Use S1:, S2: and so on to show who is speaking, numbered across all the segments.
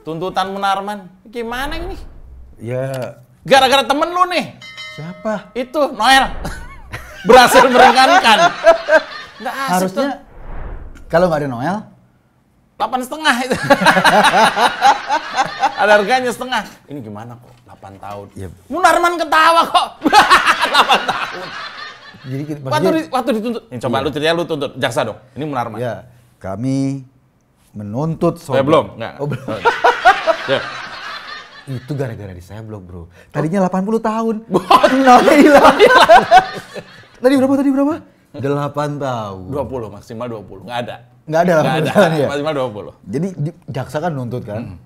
S1: tuntutan Munarman. Gimana ini?
S2: Ya.
S1: Gara-gara temen lu nih.
S2: Siapa?
S1: Itu, Noel. Berhasil meringankan. Nggak asik
S2: Harusnya
S1: tuh.
S2: kalau nggak ada Noel,
S1: 8,5 itu. Ada harganya setengah. Ini gimana kok? 8 tahun.
S2: Ya.
S1: Munarman ketawa kok. 8 tahun.
S2: jadi
S1: Waktu dituntut. Ini coba lu cerita, lu tuntut jaksa dong. Ini Munarman.
S2: ya kami menuntut
S1: Belum, enggak.
S2: Oh, belum.
S1: Ya.
S2: Itu gara-gara di saya blok, bro. Tadinya 80 tahun. Noel hilang. Tadi berapa? 8 tahun.
S1: 20, maksimal 20. Nggak ada.
S2: Nggak ada 8 tahun ya?
S1: Maksimal 20.
S2: Jadi jaksa kan nuntut kan?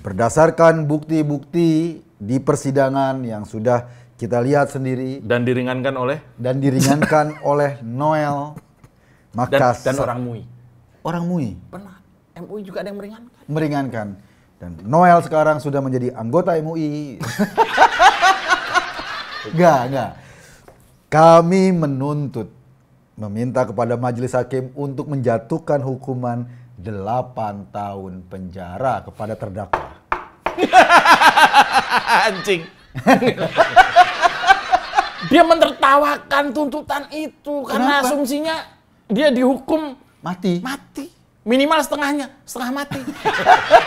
S2: Berdasarkan bukti-bukti di persidangan yang sudah kita lihat sendiri.
S1: Dan diringankan oleh?
S2: Dan diringankan oleh Noel. Maka
S1: Dan orang MUI.
S2: Orang MUI?
S1: Pernah. MUI juga ada yang meringankan.
S2: Meringankan. Dan Noel sekarang sudah menjadi anggota MUI. Enggak. Kami meminta kepada majelis hakim untuk menjatuhkan hukuman 8 tahun penjara kepada terdakwa.
S1: Anjing. Dia menertawakan tuntutan itu karena
S2: Kenapa?
S1: asumsinya dia dihukum
S2: Mati.
S1: Minimal setengahnya, setengah mati.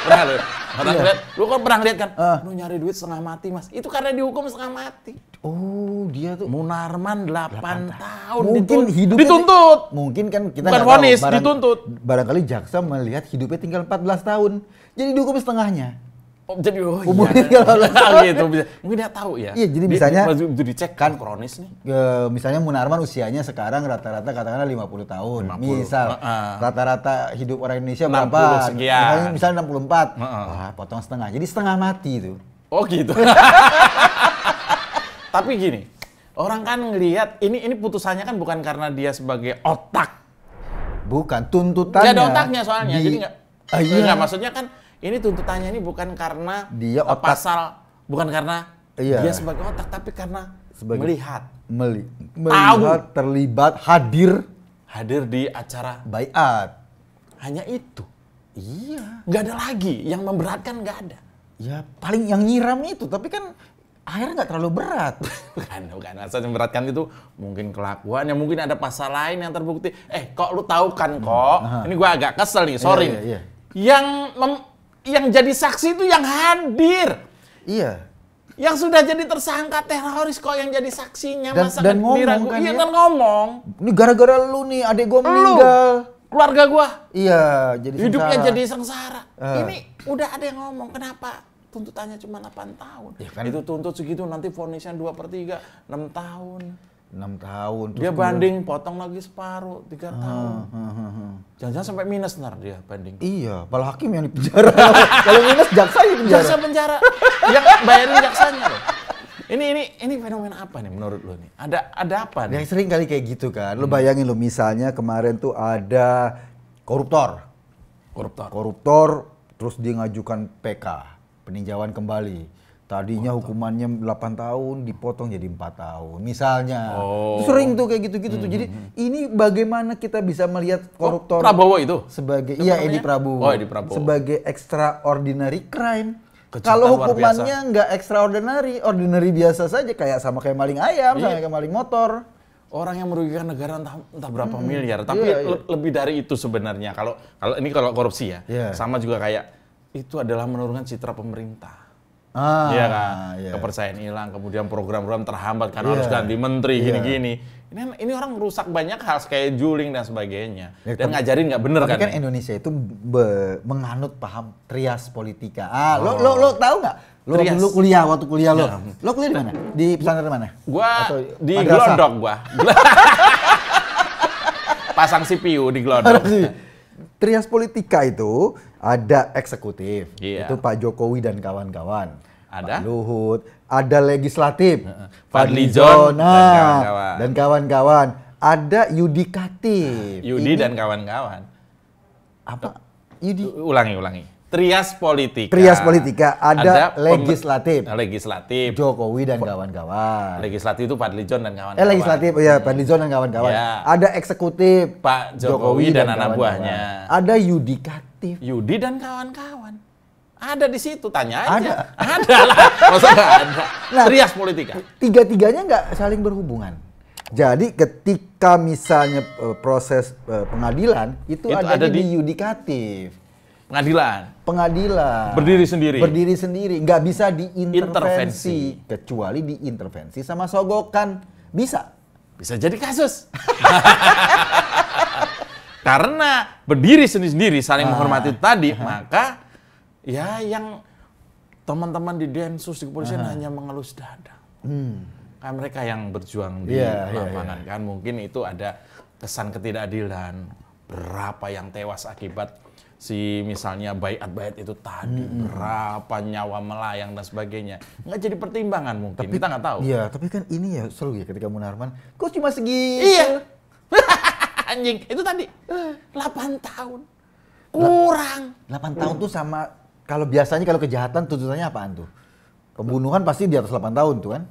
S1: Pernah lu? Lihat? Lu kan pernah lihat kan? Lu nyari duit setengah mati, Mas. Itu karena dihukum setengah mati.
S2: Oh, dia tuh
S1: Munarman 8 tahun
S2: mungkin hidupnya
S1: dituntut.
S2: Mungkin kan kita
S1: Bukan
S2: nggak tahu.
S1: vonis, dituntut.
S2: Barangkali jaksa melihat hidupnya tinggal 14 tahun. Jadi dihukum setengahnya.
S1: Oh, jadi
S2: Umurnya
S1: iya.
S2: 13 tahun.
S1: Gitu, bisa. Mungkin dia tahu ya.
S2: Iya, jadi misalnya
S1: itu dicek kan kronis nih.
S2: Misalnya Munarman usianya sekarang rata-rata katakanlah 50 tahun.
S1: 50.
S2: Misal rata-rata hidup orang Indonesia
S1: 60
S2: berapa?
S1: sekian.
S2: Misalnya 64. Wah, potong setengah. Jadi setengah mati itu.
S1: Oh gitu. Tapi gini, orang kan ngelihat ini putusannya kan bukan karena dia sebagai otak.
S2: Bukan, tuntutannya.
S1: Dia ada otaknya soalnya. Jadi nggak.
S2: Iya.
S1: Enggak, maksudnya kan ini tuntutannya ini bukan karena
S2: Dia otak.
S1: pasal, bukan karena
S2: Iya.
S1: dia sebagai otak, tapi karena melihat
S2: melihat, terlibat, hadir
S1: di acara
S2: baiat.
S1: hanya itu.
S2: Iya.
S1: Nggak ada lagi yang memberatkan, nggak ada.
S2: Ya paling yang nyiram itu, tapi kan akhirnya nggak terlalu berat.
S1: bukan. Asal yang memberatkan itu mungkin kelakuannya, mungkin ada pasal lain yang terbukti. Kok lu tahu kan kok? Ini gua agak kesel nih, sorry.
S2: Iya.
S1: Yang jadi saksi itu yang hadir.
S2: Iya.
S1: Yang sudah jadi tersangka teroris kok yang jadi saksinya. Masa
S2: Dan ngomong
S1: diragu?
S2: kan
S1: Iya
S2: ya?
S1: kan ngomong.
S2: Ini gara-gara lu nih, adek gua meninggal.
S1: Keluarga gua.
S2: Iya, jadi
S1: Hidupnya
S2: sengsara.
S1: jadi sengsara. Ini udah ada yang ngomong, kenapa tuntutannya cuma 8 tahun?
S2: Ya kan?
S1: Itu tuntut segitu, nanti vonisnya 2/3, 6 tahun.
S2: 6 tahun.
S1: Dia banding, potong lagi separuh, 3 tahun. Jangan-jangan sampai minus ntar dia banding.
S2: Iya, malah hakim yang di penjara. Kalau minus jaksa yang di penjara.
S1: Jaksa penjara, yang bayarin jaksanya loh. Ini fenomena apa nih menurut lo nih? Ada apa nih?
S2: Yang sering kali kayak gitu kan. Lu bayangin lu misalnya kemarin tuh ada koruptor. Koruptor terus dia ngajukan PK, peninjauan kembali. Tadinya hukumannya 8 tahun dipotong jadi 4 tahun. Misalnya.
S1: Oh.
S2: Sering tuh kayak gitu-gitu tuh. Jadi ini bagaimana kita bisa melihat koruptor
S1: Prabowo itu?
S2: sebagai
S1: Namanya?
S2: Edi Prabowo.
S1: Oh, Edi Prabowo.
S2: Sebagai extraordinary crime.
S1: Kejahatan
S2: Kalau
S1: luar
S2: hukumannya nggak extraordinary, ordinary biasa saja kayak kayak maling ayam, sama kayak maling motor.
S1: Orang yang merugikan negara entah berapa miliar, tapi lebih dari itu sebenarnya. Kalau korupsi ya, sama juga kayak itu adalah menurunkan citra pemerintah. Iya kan, kepercayaan hilang, kemudian program-program terhambat karena harus ganti menteri gini-gini. Ini orang rusak banyak hal kayak juling dan sebagainya. Dan ngajarin nggak bener
S2: Tapi
S1: kan?
S2: kan Indonesia itu menganut paham trias politika. Lo tahu nggak? Lo dulu waktu kuliah lo. Lo kuliah di mana? Di pesantren mana?
S1: Gua
S2: Atau
S1: di
S2: madrasah?
S1: Glodok gua. Pasang CPU di Glodok.
S2: Trias politika itu ada eksekutif,
S1: Iya.
S2: itu Pak Jokowi dan kawan-kawan.
S1: Ada?
S2: Pak Luhut, ada legislatif,
S1: Fadlizon
S2: dan kawan-kawan. Ada yudikatif.
S1: Yudi dan kawan-kawan.
S2: Apa? Yudi.
S1: Ulangi. Trias politika.
S2: Trias politika, ada legislatif.
S1: Legislatif.
S2: Jokowi dan kawan-kawan.
S1: Legislatif itu Fadlizon dan kawan-kawan.
S2: Legislatif, ya Fadlizon dan kawan-kawan.
S1: Ya.
S2: Ada eksekutif,
S1: Pak Jokowi dan anak buahnya.
S2: Ada yudikatif.
S1: Yudi dan kawan-kawan. Ada di situ, tanya aja. Ada lah, masa nggak ada. Nah, trias politika.
S2: Tiga-tiganya nggak saling berhubungan. Jadi ketika misalnya proses pengadilan itu ada di yudikatif. Pengadilan. Berdiri sendiri, nggak bisa diintervensi. Kecuali diintervensi sama sogokan. Bisa
S1: jadi kasus. Karena berdiri sendiri saling menghormati tadi, maka ya yang teman-teman di Densus, di kepolisian hanya mengelus dada. Kan mereka yang berjuang di lapangan kan, mungkin itu ada kesan ketidakadilan. Berapa yang tewas akibat si misalnya bayat itu tadi, berapa nyawa melayang dan sebagainya. Nggak jadi pertimbangan mungkin, kita nggak tahu.
S2: Iya, tapi kan ini ya seru ya ketika Munarman, kok cuma segitu?
S1: Iya. Anjing, itu tadi 8 tahun. Kurang.
S2: 8 tahun tuh sama, kalau biasanya kalau kejahatan tuntutannya apaan tuh? Pembunuhan pasti di atas 8 tahun tuh kan?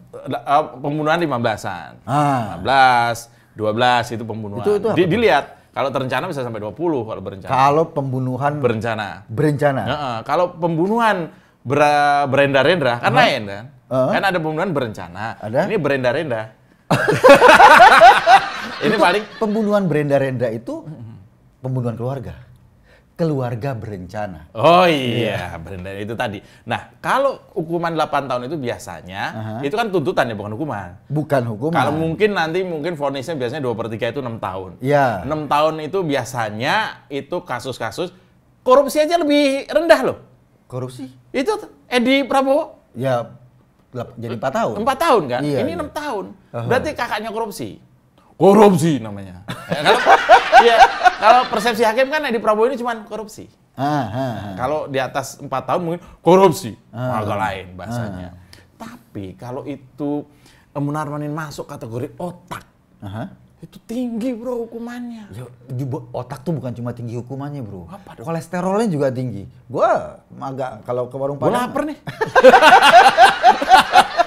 S1: Pembunuhan 15-an. 15, 12 itu pembunuhan. Itu dilihat. Kalau terencana bisa sampai 20 kalau berencana.
S2: Kalau pembunuhan berencana.
S1: Kalau pembunuhan berenda-renda kan lain kan? Kan ada pembunuhan berencana.
S2: Ada?
S1: Ini berenda-renda. Ini paling
S2: pembunuhan berenda-renda itu pembunuhan keluarga berencana.
S1: Oh iya, berenda itu tadi. Nah, kalau hukuman 8 tahun itu biasanya, itu kan tuntutan ya, bukan hukuman.
S2: Bukan hukuman.
S1: Kalau mungkin vonisnya biasanya 2/3 itu 6 tahun.
S2: Iya.
S1: 6 tahun itu biasanya itu kasus-kasus korupsi aja lebih rendah loh.
S2: Korupsi?
S1: Itu Edi Prabowo.
S2: Ya, jadi 4 tahun.
S1: 4 tahun kan?
S2: Iya,
S1: ini 6 tahun. Berarti kakaknya korupsi. Korupsi namanya. Kalau persepsi hakim kan Edi Prabowo ini cuma korupsi. Kalau di atas 4 tahun mungkin korupsi. Agak lain bahasanya. Tapi kalau itu Munarman masuk kategori otak, itu tinggi bro hukumannya.
S2: Ya, otak tuh bukan cuma tinggi hukumannya bro. Apa dong? Kolesterolnya juga tinggi. Gua agak kalau ke warung Padang.
S1: Gua lapar nih.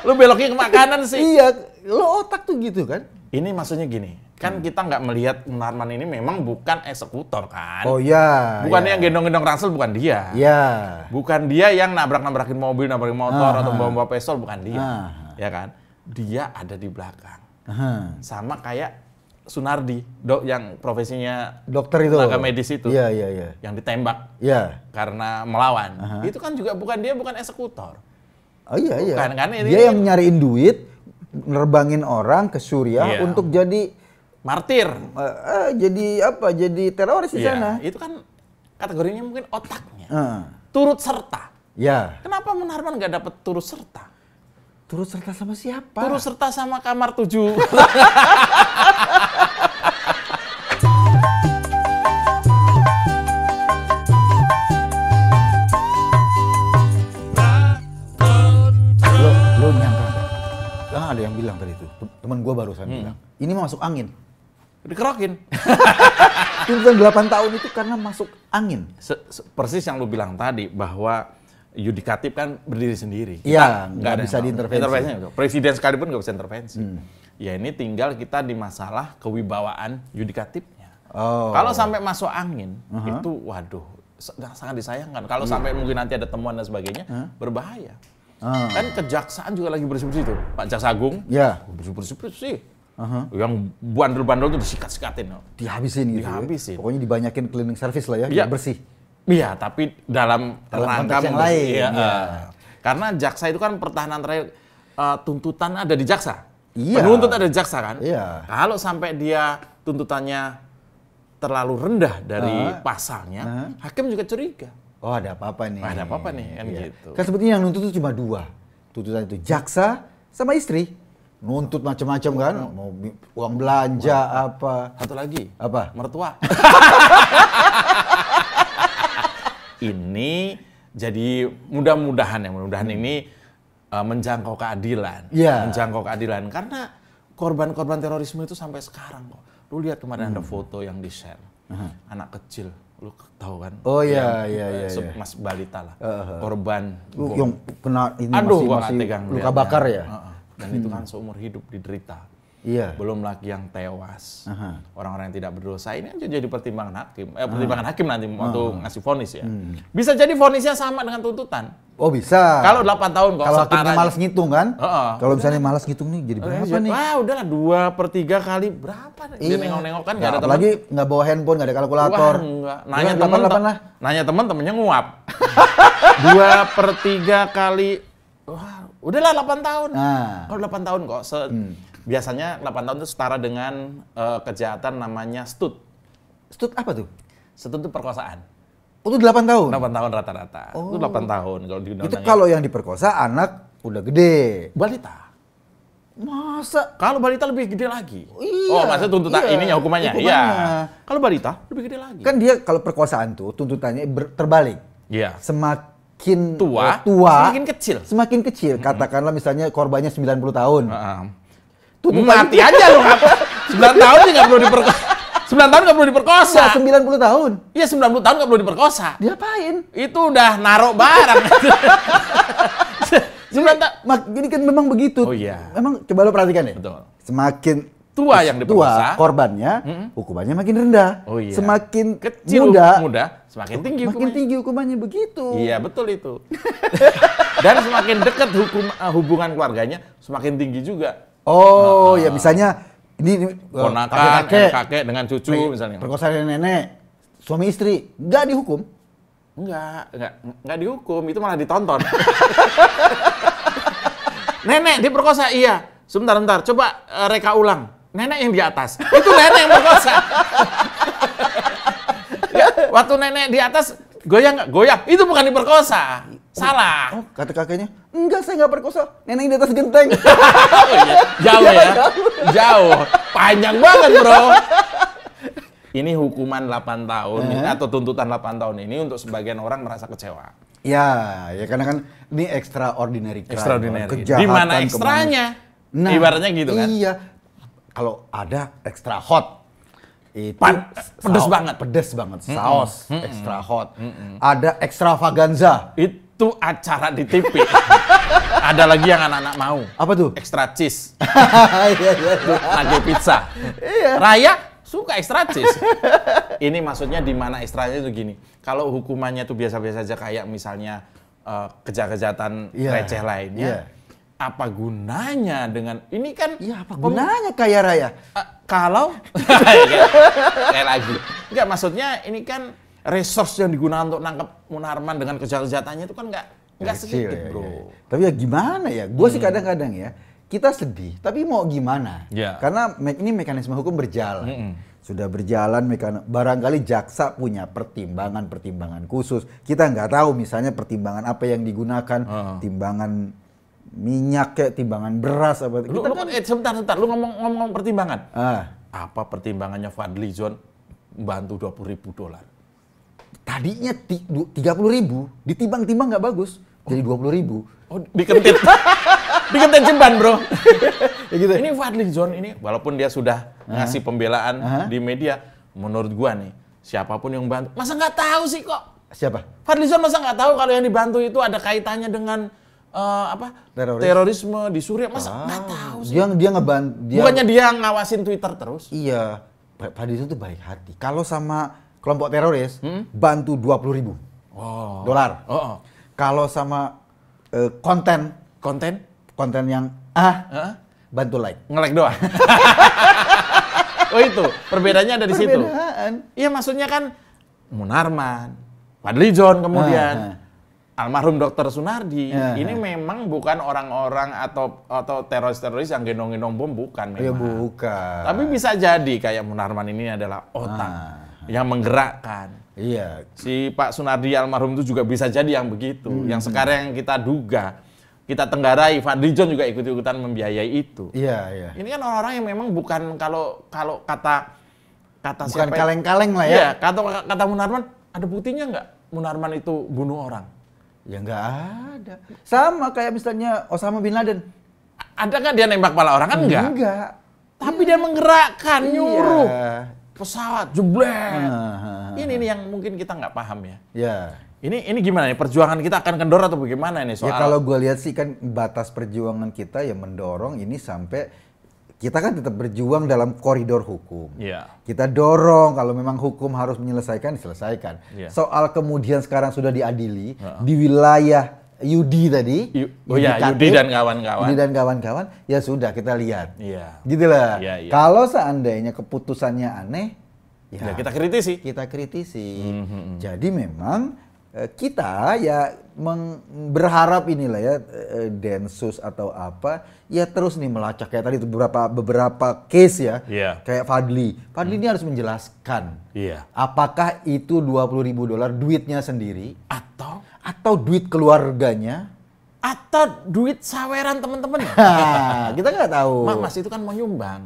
S1: Lu beloknya ke makanan sih.
S2: Iya, lo otak tuh gitu kan.
S1: Ini maksudnya gini, kan kita nggak melihat Munarman ini memang bukan eksekutor kan?
S2: Oh iya.
S1: Bukan yang gendong-gendong ransel, bukan dia.
S2: Iya.
S1: Bukan dia yang nabrak-nabrakin mobil, nabrakin motor atau bawa pistol, bukan dia. Ya kan? Dia ada di belakang. Sama kayak Sunardi, yang profesinya
S2: dokter itu,
S1: tenaga medis itu.
S2: Iya.
S1: Yang ditembak.
S2: Iya.
S1: Karena melawan. Itu kan juga bukan eksekutor.
S2: Oh iya.
S1: Bukan, kan?
S2: Dia yang nyariin duit, nerbangin orang ke Suriah untuk jadi
S1: martir.
S2: Jadi apa? Jadi teroris di sana.
S1: Itu kan kategorinya mungkin otaknya. Turut serta.
S2: Ya.
S1: Kenapa Munarman nggak dapat turut serta?
S2: Turut serta sama siapa?
S1: Turut serta sama kamar 7.
S2: Lo nyangka? Ada yang bilang tadi tuh, teman gue barusan bilang, ini masuk angin.
S1: Dikerokin.
S2: Tuntutan 8 tahun itu karena masuk angin.
S1: Persis yang lu bilang tadi, bahwa yudikatif kan berdiri sendiri.
S2: Iya, nggak bisa diintervensi.
S1: Presiden sekalipun nggak bisa intervensi. Ya ini tinggal kita di masalah kewibawaan yudikatifnya. Kalau sampai masuk angin, itu waduh, sangat disayangkan. Kalau sampai mungkin nanti ada temuan dan sebagainya, berbahaya. Kan kejaksaan juga lagi bersih-bersih tuh, Pak Jaksa Agung.
S2: Ya.
S1: Bersih-bersih. Yang bandel-bandel tuh disikat-sikatin.
S2: Dihabisin gitu.
S1: Dihabisin.
S2: Ya? Pokoknya dibanyakin cleaning service lah ya, biar bersih.
S1: Iya, tapi dalam rangka
S2: yang lain.
S1: Karena jaksa itu kan pertahanan terakhir, tuntutan ada di jaksa.
S2: Iya.
S1: Penuntut ada di jaksa kan.
S2: Iya.
S1: Kalau sampai dia tuntutannya terlalu rendah dari pasalnya, hakim juga curiga.
S2: Oh ada apa-apa nih.
S1: Ada apa-apa nih, kan gitu.
S2: Kan sebetulnya yang nuntut itu cuma 2. Tuntutan itu jaksa sama istri. Nuntut macam-macam kan, mau uang belanja apa.
S1: Satu lagi.
S2: Apa?
S1: Mertua. Ini jadi mudah-mudahan ini menjangkau keadilan. Menjangkau keadilan karena korban-korban terorisme itu sampai sekarang kok. Lu lihat kemarin ada foto yang di-share. Anak kecil, lu tahu kan?
S2: Oh iya.
S1: Mas balita lah. Korban
S2: yang kena ini
S1: masih
S2: luka bakar ya.
S1: Dan itu kan seumur hidup diderita.
S2: Iya.
S1: Belum lagi yang tewas. Orang-orang yang tidak berdosa ini aja jadi pertimbangan hakim. Pertimbangan hakim nanti waktu ngasih vonis ya. Bisa jadi vonisnya sama dengan tuntutan.
S2: Oh bisa.
S1: Kalau 8 tahun kok.
S2: Kalau hakimnya malas ngitung kan?
S1: Kalau
S2: misalnya malas ngitung nih jadi berapa nih?
S1: Wah udahlah 2/3 kali berapa? Dia nengok-nengok kan nggak ada teman.
S2: Apalagi nggak bawa handphone, nggak ada kalkulator.
S1: Wah, enggak. Nanya temennya nguap. 2/3 kali. Wah, udahlah 8 tahun. Kalau 8 tahun kok. Biasanya 8 tahun itu setara dengan kejahatan namanya stut.
S2: Stut apa tuh?
S1: Stut itu perkosaan.
S2: Itu 8 tahun?
S1: 8 tahun rata-rata. Itu 8 tahun kalau di undang-undangnya.
S2: Itu kalau yang diperkosa anak udah gede.
S1: Balita.
S2: Masa?
S1: Kalau balita lebih gede lagi.
S2: Iya.
S1: Oh, maksudnya tuntutan ininya hukumannya? Iya. Kalau balita lebih gede lagi.
S2: Kan dia kalau perkosaan tuh tuntutannya terbalik.
S1: Iya.
S2: Semakin tua,
S1: semakin kecil.
S2: Katakanlah misalnya korbannya 90 tahun.
S1: Mati aja lu. 9 tahun sih nggak perlu diperkosa. 9 tahun nggak perlu diperkosa.
S2: 90 tahun.
S1: Iya 90 tahun nggak perlu diperkosa.
S2: Diapain?
S1: Itu udah naruh barang.
S2: Jadi kan memang begitu.
S1: Oh iya.
S2: Memang coba lo perhatikan ya.
S1: Betul.
S2: Semakin
S1: tua yang diperkosa,
S2: korbannya, hukumannya makin rendah.
S1: Oh iya.
S2: Semakin
S1: kecil muda, semakin tinggi hukumannya.
S2: Makin tinggi hukumannya begitu.
S1: Iya betul itu. Dan semakin dekat hubungan keluarganya, semakin tinggi juga.
S2: Oh, ya misalnya ini
S1: ponakan, kakek dengan cucu misalnya.
S2: Perkosaan nenek, suami istri, nggak dihukum?
S1: Nggak dihukum, itu malah ditonton. Nenek diperkosa, iya. Sebentar, coba reka ulang. Nenek yang di atas, itu nenek yang perkosa. Ya, waktu nenek di atas, goyang nggak? Goyang, itu bukan diperkosa. Salah.
S2: Oh, kata kakeknya, enggak saya nggak perkosa, nenek di atas genteng.
S1: Oh, iya. Jauh ya, jauh. Panjang banget bro. Ini hukuman 8 tahun atau tuntutan 8 tahun ini untuk sebagian orang merasa kecewa.
S2: Ya karena kan ini extraordinary crime.
S1: Extraordinary. Di mana ekstranya? Nah, ibaratnya gitu kan?
S2: Iya. Kalau ada extra hot, itu pedes banget. Saus extra hot. Ada extravaganza.
S1: Itu acara di TV. Ada lagi yang anak-anak mau.
S2: Apa tuh?
S1: Extra cheese. Lagi pizza. Iya. Raya suka extra cheese. Ini maksudnya di mana ekstranya itu gini. Kalau hukumannya itu biasa-biasa aja kayak misalnya kejahatan receh lainnya. Apa gunanya dengan ini kan?
S2: Iya, apa gunanya kaya raya?
S1: Kalau kayak lagi. Enggak, maksudnya ini kan resource yang digunakan untuk nangkep Munarman dengan kejahatan-kejahatannya itu kan enggak sedikit, bro.
S2: Ya. Tapi ya gimana ya? Gue sih kadang-kadang ya, kita sedih, tapi mau gimana? Karena ini mekanisme hukum berjalan. Sudah berjalan, barangkali jaksa punya pertimbangan khusus. Kita nggak tahu misalnya pertimbangan apa yang digunakan, timbangan minyak kayak timbangan beras apa.
S1: Sebentar, lu ngomong pertimbangan. Apa pertimbangannya Fadly Zon bantu $20.000?
S2: Tadinya 30.000, ditimbang-timbang nggak bagus, jadi 20.000.
S1: Oh, dikentit. Dikentit ceban, bro. Ya gitu. Ini Fadly Zon ini, walaupun dia sudah ngasih pembelaan di media, menurut gua nih, siapapun yang bantu, masa nggak tahu sih kok?
S2: Siapa?
S1: Fadly Zon masa nggak tahu kalau yang dibantu itu ada kaitannya dengan terorisme di Suriah, masa nggak tahu sih?
S2: Dia ngebantu.
S1: Bukannya dia ngawasin Twitter terus?
S2: Iya, Fadly Zon tuh baik hati. Kalau sama kelompok teroris, bantu $20.000 dolar. Kalau sama konten yang bantu like.
S1: Nge-like doang. Oh itu, perbedaannya ada di situ. Iya maksudnya kan Munarman, Fadly Zon kemudian almarhum Dr. Sunardi, ini memang bukan orang-orang atau teroris-teroris yang gendong-gendong bom, bukan memang.
S2: Ya bukan.
S1: Tapi bisa jadi kayak Munarman ini adalah otak yang menggerakkan.
S2: Iya.
S1: Si Pak Sunardi almarhum itu juga bisa jadi yang begitu. Yang sekarang yang kita duga, kita tenggarai, Fadly Zon juga ikut-ikutan membiayai itu.
S2: Iya.
S1: Ini kan orang-orang yang memang bukan kalau kata
S2: bukan
S1: siapa?
S2: kaleng-kaleng lah ya.
S1: Iya, kata Munarman, ada buktinya nggak Munarman itu bunuh orang?
S2: Ya nggak ada. Sama kayak misalnya Osama bin Laden.
S1: Ada nggak dia nembak kepala orang? Kan enggak.
S2: Enggak.
S1: Tapi dia menggerakkan, nyuruh pesawat jebret. Ini yang mungkin kita nggak paham ya.
S2: Ya.
S1: Ini gimana nih? Perjuangan kita akan kendor atau bagaimana ini soal?
S2: Ya kalau gue lihat sih kan batas perjuangan kita ya mendorong ini sampai kita kan tetap berjuang dalam koridor hukum.
S1: Yeah.
S2: Kita dorong kalau memang hukum harus menyelesaikan, diselesaikan.
S1: Yeah.
S2: Soal kemudian sekarang sudah diadili di wilayah Yudi tadi.
S1: Yudi dan kawan-kawan.
S2: Yudi dan kawan-kawan, ya sudah kita lihat.
S1: Iya.
S2: Gitulah.
S1: Yeah.
S2: Kalau seandainya keputusannya aneh,
S1: ya kita kritisi.
S2: Kita kritisi. Jadi memang kita ya berharap inilah ya Densus atau apa ya terus nih melacak kayak tadi itu beberapa case ya. Kayak Fadli ini harus menjelaskan apakah itu $20.000 duitnya sendiri atau duit keluarganya
S1: atau duit saweran teman-teman.
S2: Kita nggak tahu.
S1: Mas itu kan mau nyumbang,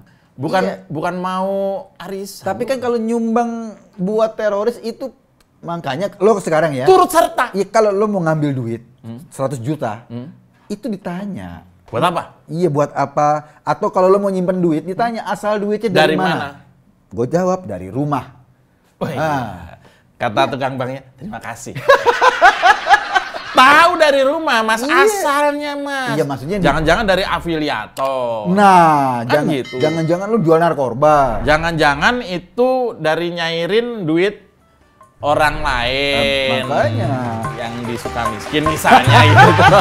S1: bukan mau arisan.
S2: Tapi kan kalau nyumbang buat teroris itu makanya lo sekarang ya
S1: turut serta.
S2: Ya kalau lo mau ngambil duit 100 juta itu ditanya.
S1: Buat apa?
S2: Iya buat apa? Atau kalau lo mau nyimpen duit ditanya asal duitnya dari mana? Gue jawab dari rumah.
S1: Kata tukang banknya terima kasih. Tahu dari rumah, Mas. Asalnya, Mas.
S2: Iya, maksudnya
S1: jangan-jangan dari afiliator.
S2: Nah,
S1: kan gitu.
S2: Jangan-jangan lu jual narkoba.
S1: Jangan-jangan itu dari nyairin duit orang lain.
S2: Makanya
S1: yang disuka miskin misalnya gitu.